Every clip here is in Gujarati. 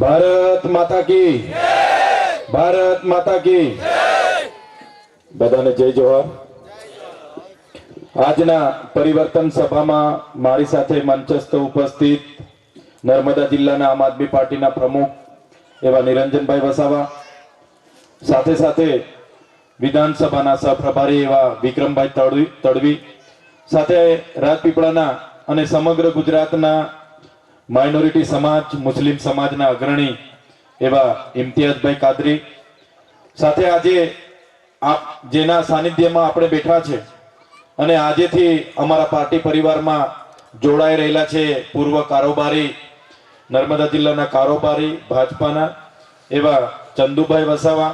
ભારત માતા કી ભારત માતા કી બધાને જય જોહાર। આજના પરિવર્તન સભામાં મારી સાથે મંચસ્થ ઉપસ્થિત નર્મદા જિલ્લાના આમ આદમી પાર્ટીના પ્રમુખ એવા નિરંજનભાઈ વસાવા, સાથે સાથે વિધાનસભાના સહપ્રભારી એવા વિક્રમભાઈ તડવી, સાથે રાજપીપળાના અને સમગ્ર ગુજરાતના માઇનોરિટી સમાજ મુસ્લિમ સમાજના અગ્રણી એવા ઇમ્તિયાઝભાઈ કાદરી, સાથે આજે જેના સાનિધ્યમાં આપણે બેઠા છે અને આજેથી અમારા પાર્ટી પરિવારમાં જોડાઈ રહેલા છે પૂર્વ કારોબારી નર્મદા જિલ્લાના કારોબારી ભાજપાના એવા ચંદુભાઈ વસાવા,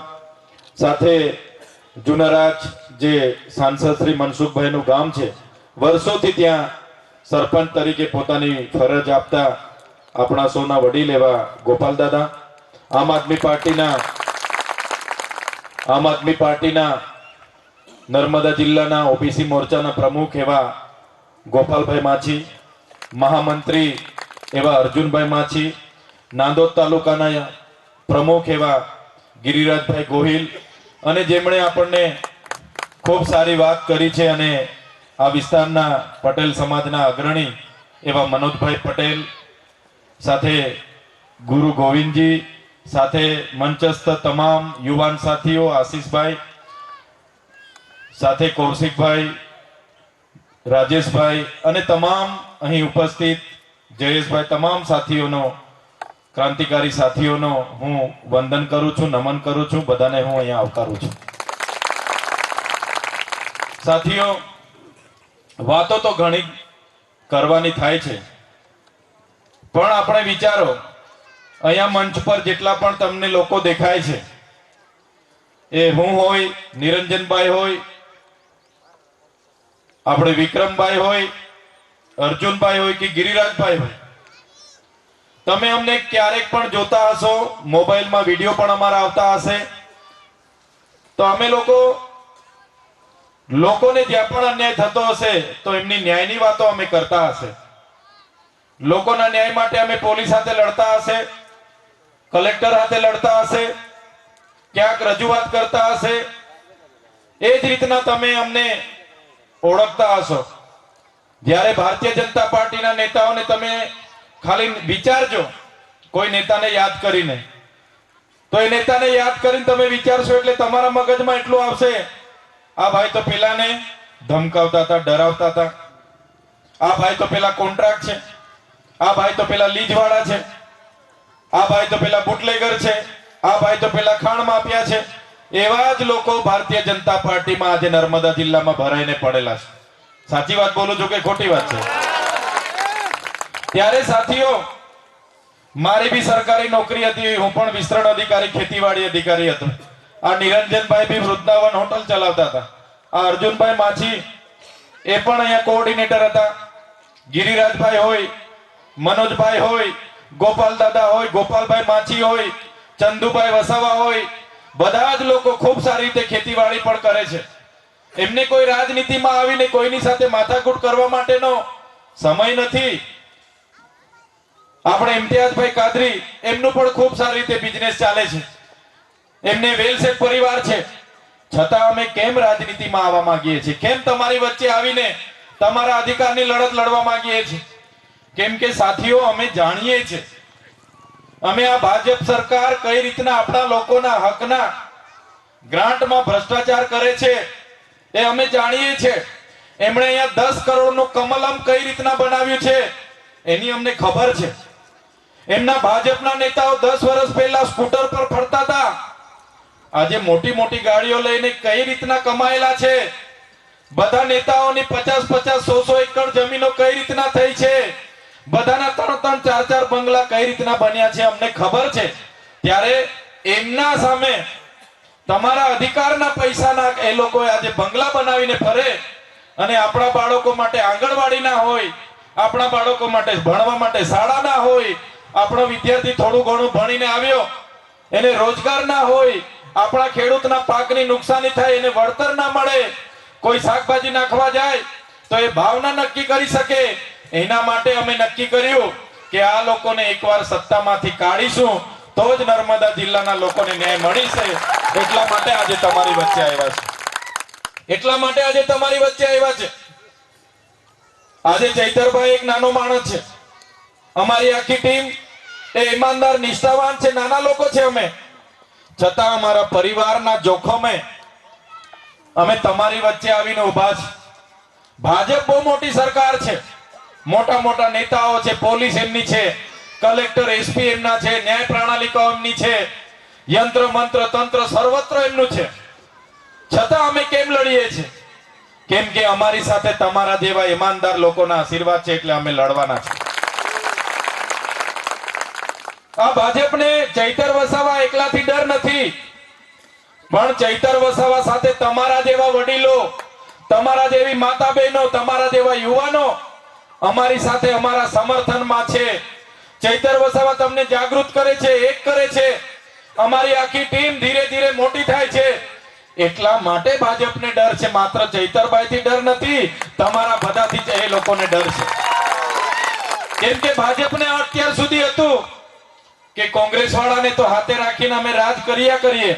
સાથે જુનારાજ જે સાંસદ શ્રી મનસુખભાઈનું ગામ છે, વર્ષોથી ત્યાં સરપંચ તરીકે પોતાની ફરજ આપતા આપણા સૌના વડીલ એવા ગોપાલ દાદા, આમ આદમી પાર્ટીના નર્મદા જિલ્લાના ઓબીસી મોરચાના પ્રમુખ એવા ગોપાલભાઈ માછી, મહામંત્રી એવા અર્જુનભાઈ માછી, નાંદોદ તાલુકાના પ્રમુખ એવા ગિરિરાજભાઈ ગોહિલ, અને જેમણે આપણને ખૂબ સારી વાત કરી છે અને આ વિસ્તારના પટેલ સમાજના અગ્રણી એવા મનોજભાઈ પટેલ, સાથે ગુરુ ગોવિંદજી, સાથે મંચસ્થ તમામ યુવાન સાથીઓ આશીષભાઈ, સાથે કૌશિકભાઈ, રાજેશભાઈ અને તમામ અહીં ઉપસ્થિત જયેશભાઈ, તમામ સાથીઓનો, ક્રાંતિકારી સાથીઓનો હું વંદન કરું છું, નમન કરું છું, બધાને હું અહીંયા આવકારું છું। સાથીઓ, વાતો તો ઘણી કરવાની થાય છે, પણ આપણે વિચારો, અહીંયા મંચ પર જેટલા પણ તમને લોકો દેખાય છે, એ હું હોય, નિરંજનભાઈ હોય, આપણે વિક્રમભાઈ હોય, અર્જુનભાઈ હોય કે ગિરિરાજભાઈ હોય, તમે અમને ક્યારેક પણ જોતા હશો, મોબાઈલમાં વિડીયો પણ અમારા આવતા હશે, તો અમે લોકોને જ્યાં પણ અન્યાય થતો હશે તો એમની ન્યાયની વાતો અમે કરતા હશે, લોકોના ન્યાય માટે અમે પોલીસ સાથે લડતા હશે, કલેક્ટર સાથે લડતા હશે, ક્યાંક રજૂઆત કરતા હશે, એ જ રીતના તમે અમને ઓળખતા હશો। જ્યારે ભારતીય જનતા પાર્ટીના નેતાઓને તમે ખાલી વિચારજો, કોઈ નેતાને યાદ કરીને, તો એ નેતાને યાદ કરીને તમે વિચારશો એટલે તમારા મગજમાં એટલું આવશે, આ ભાઈ તો પેલાને ધમકાવતા હતા, ડરાવતા હતા, આ ભાઈ તો પેલા કોન્ટ્રાક્ટ છે, આ ભાઈ તો પેલા લીજવાળા છે, આ ભાઈ તો પેલા બુટલેગર છે, આ ભાઈ તો પેલા ખાણ માફિયા છે। એવા જ લોકો ભારતીય જનતા પાર્ટીમાં આજે નર્મદા જિલ્લામાં ભરાઈને પડેલા છે। સાચી વાત બોલું છું કે ખોટી વાત છે? ત્યારે સાથીઓ, મારી બી સરકારી નોકરી હતી, હું પણ વિસ્તરણ અધિકારી, ખેતીવાડી અધિકારી હતો। આ નિરંજનભાઈ બી વૃંદાવન હોટલ ચલાવતા હતા, આ અર્જુનભાઈ માછી એ પણ અહીંયા કોઓર્ડિનેટર હતા, ગિરિરાજભાઈ હોય, મનોજભાઈ હોય, ગોપાલ દાદા હોય, ગોપાલભાઈ માછી હોય, ચંદુભાઈ વસાવા હોય, બધા જ લોકો ખૂબ સારી રીતે ખેતીવાડી પણ કરે છે। એમને કોઈ રાજનીતિમાં આવીને કોઈની સાથે માથાકૂટ કરવા માટેનો સમય નથી। આપણે ઇમ્તિયાઝભાઈ કાદરી, એમનું પણ ખૂબ સારી રીતે બિઝનેસ ચાલે છે, એમને વેલસેટ પરિવાર છે, છતાં અમે કેમ રાજનીતિમાં આવવા માંગીએ છીએ? કેમ તમારી વચ્ચે આવીને તમારા અધિકારની લડત લડવા માંગીએ છીએ? કેમ કે સાથીઓ, અમે જાણીએ છીએ, અમે આ ભાજપ સરકાર કઈ રીતના આપણા લોકોના હકના ગ્રાન્ટમાં ભ્રષ્ટાચાર કરે છે એ અમે જાણીએ છીએ। એમણે અહીંયા 10 કરોડનું કમલમ કઈ રીતના બનાવ્યું છે એની અમને ખબર છે। એમના ભાજપના નેતાઓ 10 વર્ષ પહેલા સ્કૂટર પર ફરતા હતા, આજે મોટી મોટી ગાડીઓ લઈને કઈ રીતના કમાયેલા છે। બધા નેતાઓની 50-50, 100-100 એકર જમીનો કઈ રીતના થઈ છે, બધાના 3-3, 4-4 બંગલા કઈ રીતના બન્યા છે અમને ખબર છે। ત્યારે એમના સામે તમારા અધિકારના પૈસાના એ લોકો આજે બંગલા બનાવીને ફરે અને આપણા બાળકો માટે આંગણવાડી ના હોય, આપણા બાળકો માટે ભણવા માટે શાળા ના હોય, આપણો વિદ્યાર્થી થોડું ઘણું ભણીને આવ્યો એને રોજગાર ના હોય, આપણા ખેડૂતના પાકની નુકસાની થાય, એને વળતર ના મળે, કોઈ શાકભાજી નાખવા જાય તો એ ભાવના નક્કી કરી શકે। એના માટે અમે નક્કી કર્યું કે આ લોકોને એકવાર સત્તામાંથી કાઢીશું તો જ નર્મદા જિલ્લાના લોકોને ન્યાય મળી છે. એટલા માટે આજે તમારી વચ્ચે આવ્યા છે. એટલા માટે આજે તમારી વચ્ચે આવ્યા છે. આજે ચૈતરભાઈ એક નાનો માણસ છે. અમારી આખી ટીમ એ ઈમાનદાર નિષ્ઠાવાન છે, નાના લોકો છે અમે, છતાં અમારા પરિવારના જોખમે અમે તમારી વચ્ચે આવીને ઉભા છે. ભાજપ બહુ મોટી સરકાર છે, મોટા મોટા નેતાઓ છે, પોલીસ એમની છે, કલેક્ટર એસપી એમના છે, ન્યાય પ્રણાલિકાઓ એમની છે, યંત્ર મંત્ર તંત્ર સર્વત્ર એમનું છે. છતાં અમે કેમ લડીએ છીએ? કેમ કે અમારી સાથે તમારા જેવા ઈમાનદાર લોકોના આશીર્વાદ છે, એટલે અમે લડવાના છે. આ ભાજપને ચૈતર વસાવા એકલાથી ડર નથી, પણ ચૈતર વસાવા સાથે તમારા જેવા વડીલો, તમારા જેવી માતા બહેનો, તમારા જેવા યુવાનો અમારી સાથે અમારા સમર્થનમાં છે. ચૈતર વસાવા તમને જાગૃત કરે છે, એક કરે છે. અમારી આખી ટીમ ધીરે ધીરે મોટી થાય છે. એટલા માટે ભાજપને ડર છે, માત્ર ચૈતરભાઈથી ડર નથી, તમારા બધાથી એ લોકોને ડર છે. કેમ કે ભાજપને અત્યાર સુધી હતું કે કોંગ્રેસ વાળાને તો હાથે રાખીને અમે રાજ કર્યા કરીએ,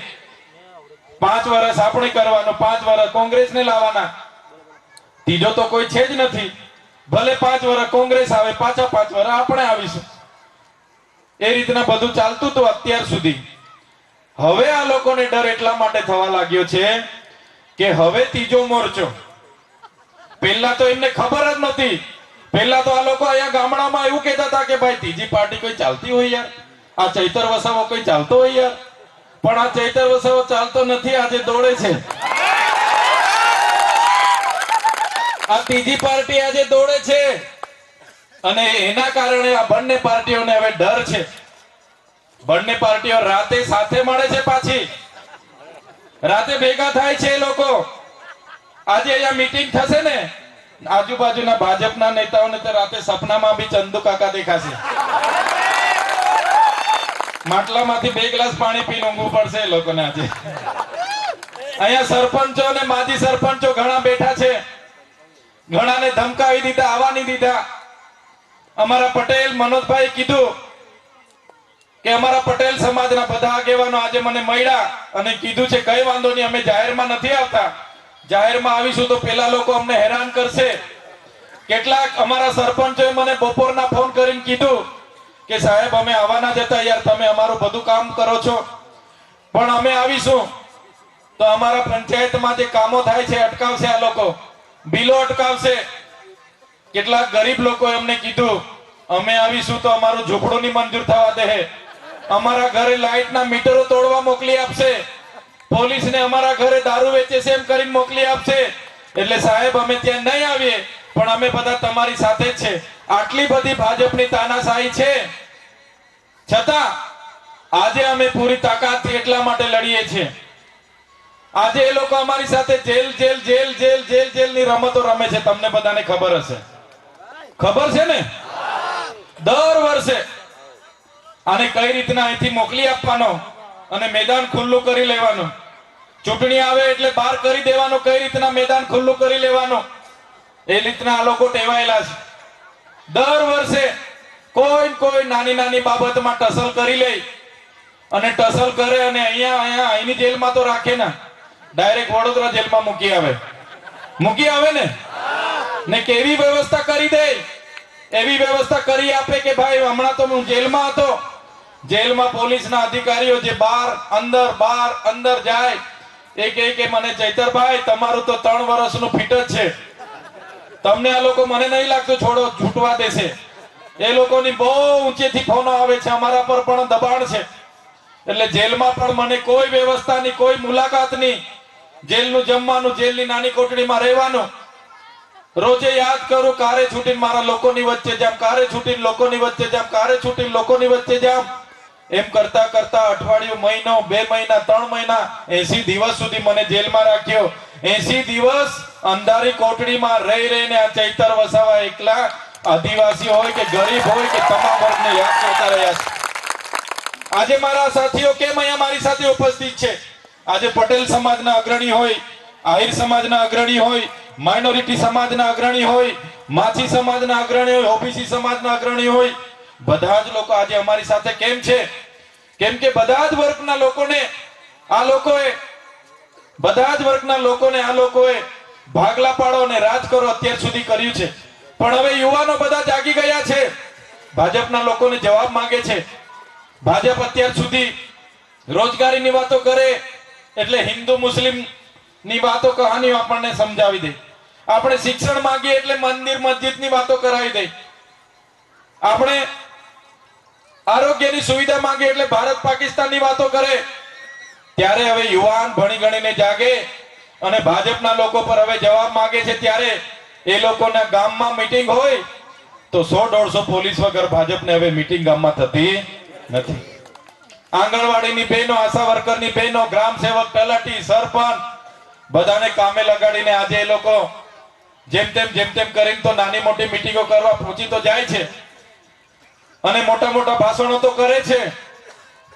5 વર્ષ આપણે કરવાનું, 5 વર્ષ કોંગ્રેસને લાવવાના, ત્રીજો તો કોઈ છે જ નથી. ભલે 5 વર્ષ કોંગ્રેસ આવે, પાછા 5 વર્ષ આપણે આવીશું. એ રીતના બધું ચાલતું હતું અત્યાર સુધી. હવે આ લોકોને ડર એટલા માટે થવા લાગ્યો છે કે હવે ત્રીજો મોરચો, પહેલા તો એમને ખબર જ નથી. પહેલા તો આ લોકો અહીંયા ગામડામાં એવું કહેતા હતા કે ભાઈ ત્રીજી પાર્ટી કોઈ ચાલતી હોય યાર, આ ચૈતર વસાવો કોઈ ચાલતો હોય યાર, પણ આ ચૈતર વસાવો ચાલતો નથી, આજે દોડે છે. આ ત્રીજી પાર્ટી આજે દોડે છે અને એના કારણે આ બંને પાર્ટીઓને હવે ડર છે. બંને પાર્ટીઓ રાતે સાથે મળે છે, પાછી રાતે ભેગા થાય છે. એ લોકો આજે અહીંયા મીટિંગ થશે ને, આજુબાજુના ભાજપના નેતાઓને તો રાતે સપનામાં બી ચંદુ કાકા દેખાશે. માટલામાંથી 2 ગ્લાસ પાણી પીને ઊંઘવું પડશે એ લોકોને આજે. અહીંયા સરપંચો અને માજી સરપંચો ઘણા બેઠા છે, ઘણાને ધમકાવી દીધા, આવવા નહીં દીધા. અમારા પટેલ મનોજભાઈ કીધું કે અમારા પટેલ સમાજના બધા આગેવાનો આજે મને મળ્યા અને કીધું છે કઈ વાંધો નહીં, અમે જાહેરમાં નથી આવતા, જાહેરમાં આવીશું તો પેલા લોકો અમને હેરાન કરશે. કેટલાક અમારા સરપંચોએ મને બપોરના ફોન કરીને કીધું કે સાહેબ અમે આવવાના જ હતા યાર, તમે અમારું બધું કામ કરો છો, પણ અમે આવીશું તો અમારા પંચાયતમાં જે કામો થાય છે અટકાવશે, આ લોકો બિલો અટકાવશે. કેટલાક ગરીબ લોકો એમને કીધું અમે આવીશું તો અમારું ઝૂંપડું ની મંજૂર થવા દે, અમારા ઘરે લાઈટના મીટરો તોડવા મોકલી આપશે, પોલીસને અમારા ઘરે દારૂ વેચે છે એમ કરીને મોકલી આપશે. એટલે સાહેબ અમે ત્યાં નહીં આવીએ, પણ અમે બધા તમારી સાથે જ છે. આટલી બધી ભાજપની તાનાશાહી છે, છતાં આજે અમે પૂરી તાકાતથી એટલા માટે લડીએ છીએ. આજે એ લોકો અમારી સાથે જેલ જેલ જેલ જેલ જેલ જેલ ની રમતો રમે છે. તમને બધાને ખબર હશે, ખબર છે ને? દર વર્ષે આને કઈ રીતના અહીંથી મોકલી આપવાનો અને મેદાન ખુલ્લું કરી લેવાનું, ચૂંટણી આવે એટલે બહાર કરી દેવાનું, કઈ રીતના મેદાન ખુલ્લું કરી લેવાનું, એ રીતના આ લોકો ટેવાયેલા છે. દર વર્ષે કોઈ નાની નાની બાબતમાં ટસલ કરી લે અને ટસલ કરે અને અહીંની જેલમાં તો રાખે ના, ડાયરેક્ટ વડોદરા જેલમાં મૂકી આવે ને કેવી વ્યવસ્થા કરી દે, એવી વ્યવસ્થા કરી આપે કે ભાઈ હમણાં તો હું જેલમાં હતો, જેલમાં પોલીસના અધિકારીઓ જે બહાર અંદર જાય એ કહે કે મને ચૈતરભાઈ તમારું તો 3 વર્ષનું ફીટ જ છે, તમને આ લોકો મને નહીં લાગતું છોડો છૂટવા દેશે. એ લોકોની બહુ ઊંચેથી ફોનો આવે છે, અમારા પર પણ દબાણ છે. એટલે જેલમાં પણ મને કોઈ વ્યવસ્થાની, કોઈ મુલાકાતની, જેલનું જમવાનું, જેલની નાની કોટડીમાં રહેવાનું, રોજે યાદ કરું કારે છૂટીને મારા લોકોની વચ્ચે જામ, કારે છૂટીને લોકોની વચ્ચે જામ, કારે છૂટીને લોકોની વચ્ચે જામ. એમ કરતા કરતા અઠવાડિયું, મહિનો, 2 મહિના, 3 મહિના, 80 દિવસ સુધી મને જેલમાં રાખ્યો. 80 દિવસ અંધારી કોટડીમાં રહીને આ ચૈતર વસાવા એકલા, આદિવાસી હોય કે ગરીબ હોય કે તમામ વર્ગને યાદ કરતા રહ્યા છે. આજે મારા સાથીઓ કેમ અહીંયા મારી સાથે ઉપસ્થિત છે? આજે પટેલ સમાજના અગ્રણી હોય, આહિર સમાજના અગ્રણી હોય, માઇનોરિટી સમાજના અગ્રણી હોય, માછી સમાજના અગ્રણી હોય, ઓબીસી સમાજના અગ્રણી હોય, બધા જ લોકો આજે અમારી સાથે કેમ છે? કેમ કે બધા જ વર્ગના લોકોએ ભાગલા પાડો અને રાજ કરો અત્યાર સુધી કર્યું છે. પણ હવે યુવાનો બધા જાગી ગયા છે. ભાજપના લોકોને જવાબ માંગે છે. ભાજપ અત્યાર સુધી રોજગારીની વાતો કરે એટલે હિન્દુ મુસ્લિમ ની વાતો કહાનીઓ આપણને સમજાવી દે. આપણે શિક્ષણ માંગીએ એટલે મંદિર મસ્જિદની વાતો કરાવી દે. આપણે આરોગ્યની સુવિધા માંગીએ એટલે ભારત પાકિસ્તાનની વાતો કરે. ત્યારે હવે યુવાન ભણી ગણીને જાગે અને ભાજપના લોકો પર હવે જવાબ માંગે છે. ત્યારે એ લોકોના ગામમાં મીટિંગ હોય તો 100-150 પોલીસ વગર ભાજપને હવે મીટિંગ ગામમાં થતી નથી. આંગણવાડીની બહેનો, આશા વર્કરની બહેનો, ગ્રામ સેવક, તલાટી, સરપંચ બધાને કામે લગાડીને આજે એ લોકો જેમ તેમ કરીને તો નાની મોટી મીટિંગો કરવા પહોંચી તો જાય છે અને મોટા મોટા ભાષણો તો કરે છે.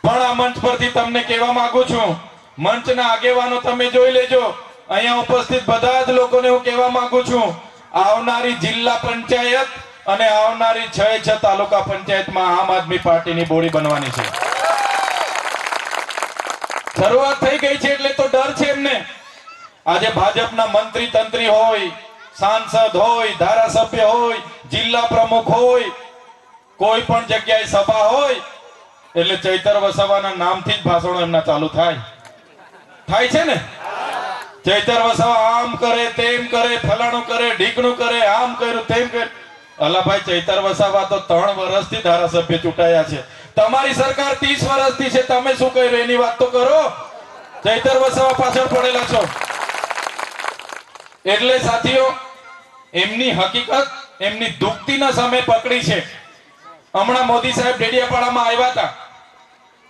પણ આ મંચ પરથી તમને કહેવા માંગુ છું, મંચના આગેવાનો તમે જોઈ લેજો. અહીંયા ઉપસ્થિત બધા જ લોકોને હું કહેવા માંગુ છું, આવનારી જિલ્લા પંચાયત અને આવનારી 6 તાલુકા પંચાયતમાં આમ આદમી પાર્ટીની બોડી બનવાની છે. શરૂઆત થઈ ગઈ છે એટલે તો ડર છે એમને. આજે ભાજપના મંત્રી તંત્રી હોય, સાંસદ હોય, ધારાસભ્ય હોય, જિલ્લા પ્રમુખ હોય, કોઈ પણ જગ્યાએ સભા હોય એટલે ચૈતર વસાવાના નામથી જ ભાષણો એમના ચાલુ થાય છે ને. ચૈતર વસાવા આમ કરે, તેમ કરે, ફલાણું કરે, ઢીકણું કરે, આમ કર્યું, તેમ કર્યું. અલાભાઈ, ચૈતર વસાવા તો 3 વર્ષથી ધારાસભ્ય ચૂંટાયા છે. તમારી સરકાર 30 વર્ષથી છે. તમે શું કર્યું એની વાત તો કરો. ચૈતર વસાવા પાછળ પડેલા છો. એટલે સાથીઓ, એમની હકીકત એમની દુખતીના સામે પકડી છે. હમણાં મોદી સાહેબ ડેડિયાપાડામાં આવ્યા હતા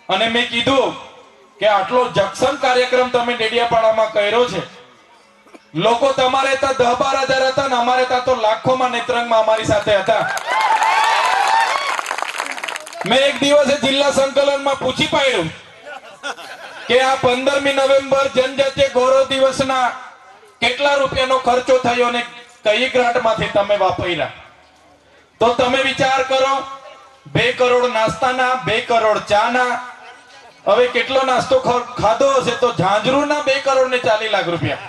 અને મેં કીધું કે આટલો જંકશન કાર્યક્રમ તમે ડેડિયાપાડામાં કર્યો છે. લોકો તમારે ત્યાં 10-12 હજાર હતા ને અમારે ત્યાં તો લાખોમાં નેત્રંગમાં અમારી સાથે હતા. મેં એક દિવસે જિલ્લા સંકલનમાં પૂછી પાડ્યું કે આ 15મી નવેમ્બર જનજાતીય ગૌરવ દિવસના કેટલા રૂપિયાનો ખર્ચો થયો અને કઈ ગ્રાન્ટમાંથી તમે વાપર્યા. તો તમે વિચાર કરો, 2 કરોડ નાસ્તાના, 2 કરોડ ચાના. હવે કેટલો નાસ્તો ખાધો હશે તો ઝાંઝરુના 2 કરોડ ને 40 લાખ રૂપિયા.